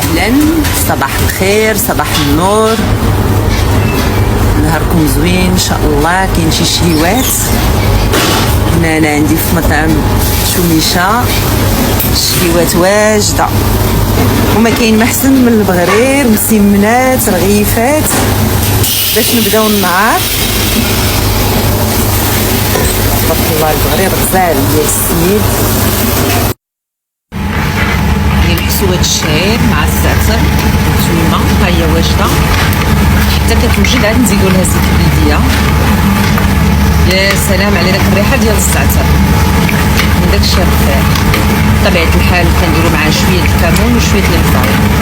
اهلا، صباح الخير، صباح النور، نهاركم زوين ان شاء الله. كاين شي شهيوات هنا، انا عندي في مطعم شوميشه شهيوات واجده، وما كاين ما احسن من البغرير، مسمنات، رغيفات باش نبداو النهار. تبارك الله، البغرير غزال ديال السميد ديال حسوات الشعير مع الزعتر والثومه، ها هي واجده حتى كتوجد. عاد نزيدو لها زيت البلديه. يا سلام على داك الريحه ديال الزعتر من داك الشيء الرفيع. بطبيعه الحال كنديرو معاه شويه الكمون وشويه الفلفل.